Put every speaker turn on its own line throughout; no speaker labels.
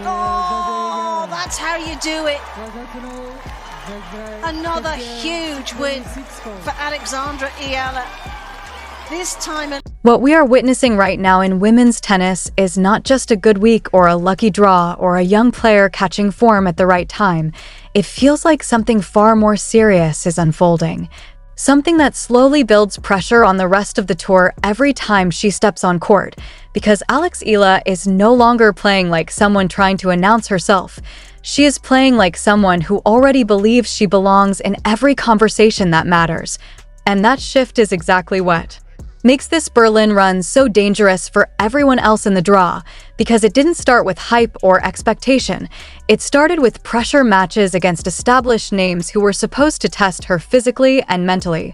Oh, that's how you do it. Another huge win for Alexandra Eala. This time...
What we are witnessing right now in women's tennis is not just a good week or a lucky draw or a young player catching form at the right time. It feels like something far more serious is unfolding. Something that slowly builds pressure on the rest of the tour every time she steps on court, because Alex Eala is no longer playing like someone trying to announce herself. She is playing like someone who already believes she belongs in every conversation that matters. And that shift is exactly what makes this Berlin run so dangerous for everyone else in the draw, because it didn't start with hype or expectation. It started with pressure matches against established names who were supposed to test her physically and mentally.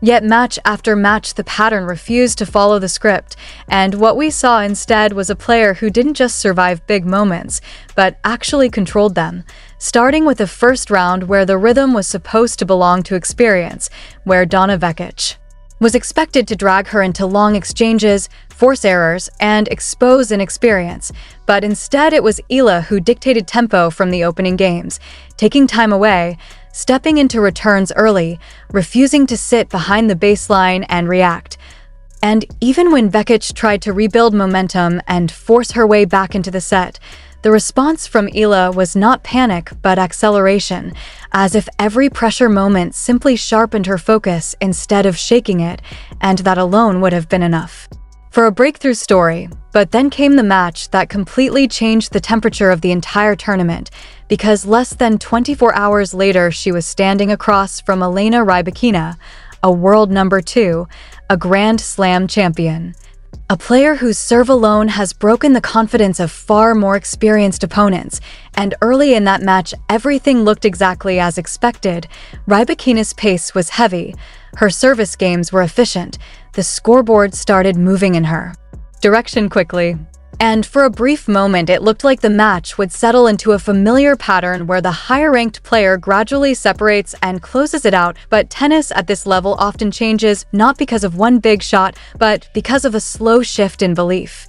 Yet match after match, the pattern refused to follow the script, and what we saw instead was a player who didn't just survive big moments, but actually controlled them. Starting with the first round where the rhythm was supposed to belong to experience, where Donna Vekic was expected to drag her into long exchanges, force errors, and expose inexperience. But instead it was Eala who dictated tempo from the opening games, taking time away, stepping into returns early, refusing to sit behind the baseline and react. And even when Vekic tried to rebuild momentum and force her way back into the set, the response from Eala was not panic, but acceleration, as if every pressure moment simply sharpened her focus instead of shaking it, and that alone would have been enough for a breakthrough story. But then came the match that completely changed the temperature of the entire tournament, because less than 24 hours later she was standing across from Elena Rybakina, a world number 2, a Grand Slam champion. A player whose serve alone has broken the confidence of far more experienced opponents, and early in that match everything looked exactly as expected. Rybakina's pace was heavy, her service games were efficient, the scoreboard started moving in her direction quickly. And for a brief moment it looked like the match would settle into a familiar pattern where the higher-ranked player gradually separates and closes it out, but tennis at this level often changes not because of one big shot, but because of a slow shift in belief.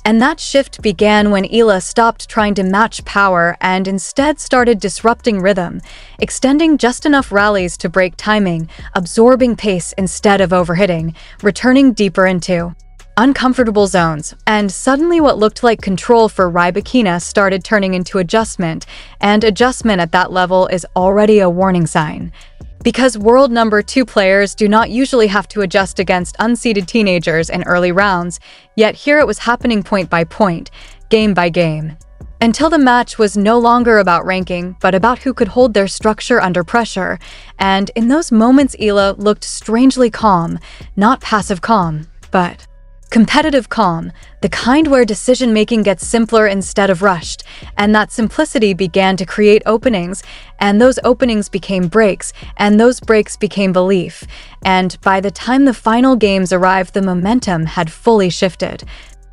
And that shift began when Eala stopped trying to match power and instead started disrupting rhythm, extending just enough rallies to break timing, absorbing pace instead of overhitting, returning deeper into uncomfortable zones, and suddenly what looked like control for Rybakina started turning into adjustment, and adjustment at that level is already a warning sign. Because world number 2 players do not usually have to adjust against unseeded teenagers in early rounds, yet here it was happening point by point, game by game. Until the match was no longer about ranking, but about who could hold their structure under pressure, and in those moments Eala looked strangely calm, not passive calm, but competitive calm, the kind where decision-making gets simpler instead of rushed, and that simplicity began to create openings, and those openings became breaks, and those breaks became belief, and by the time the final games arrived the momentum had fully shifted.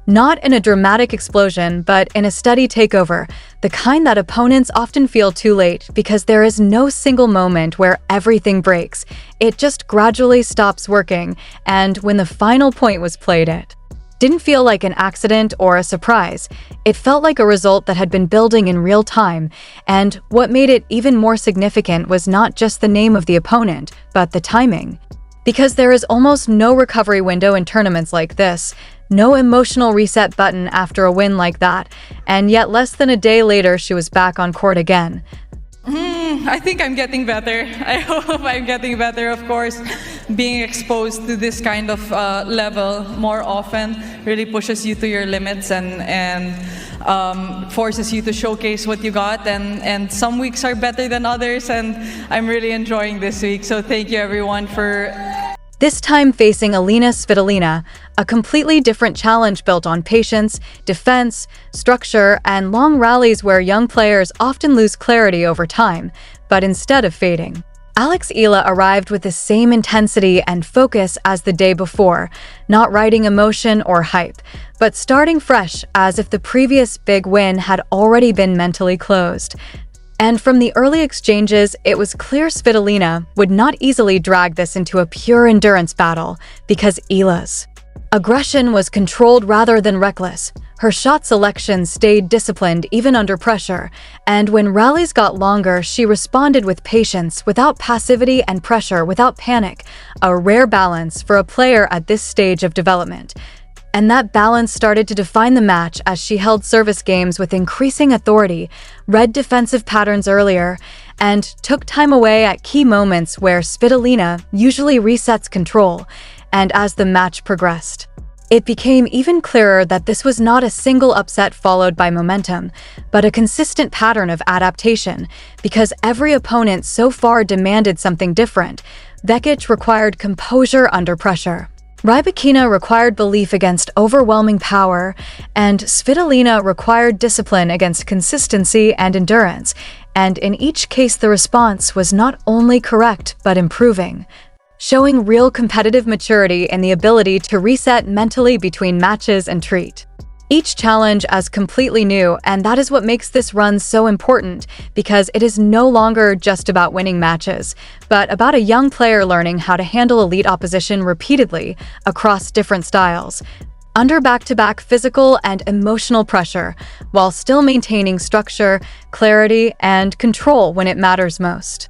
Not in a dramatic explosion, but in a steady takeover, the kind that opponents often feel too late because there is no single moment where everything breaks. It just gradually stops working, and when the final point was played, it didn't feel like an accident or a surprise. It felt like a result that had been building in real time, and what made it even more significant was not just the name of the opponent, but the timing. Because there is almost no recovery window in tournaments like this, no emotional reset button after a win like that, and yet less than a day later she was back on court again.
I think I'm getting better. I hope I'm getting better, of course. Being exposed to this kind of level more often really pushes you to your limits and forces you to showcase what you got, and some weeks are better than others, and I'm really enjoying this week. So thank you everyone for...
This time facing Elena Svitolina, a completely different challenge built on patience, defense, structure, and long rallies where young players often lose clarity over time, but instead of fading. Alex Eala arrived with the same intensity and focus as the day before, not riding emotion or hype, but starting fresh as if the previous big win had already been mentally closed. And from the early exchanges, it was clear Svitolina would not easily drag this into a pure endurance battle, because Eala's Aggression was controlled rather than reckless. Her shot selection stayed disciplined even under pressure, and when rallies got longer, she responded with patience, without passivity, and pressure without panic, a rare balance for a player at this stage of development. And that balance started to define the match as she held service games with increasing authority, read defensive patterns earlier, and took time away at key moments where Svitolina usually resets control. And as the match progressed, it became even clearer that this was not a single upset followed by momentum, but a consistent pattern of adaptation, because every opponent so far demanded something different. Vekic required composure under pressure. Rybakina required belief against overwhelming power, and Svitolina required discipline against consistency and endurance, and in each case the response was not only correct but improving, showing real competitive maturity and the ability to reset mentally between matches and treat each challenge as completely new. And that is what makes this run so important, because it is no longer just about winning matches, but about a young player learning how to handle elite opposition repeatedly across different styles, under back-to-back physical and emotional pressure, while still maintaining structure, clarity, and control when it matters most.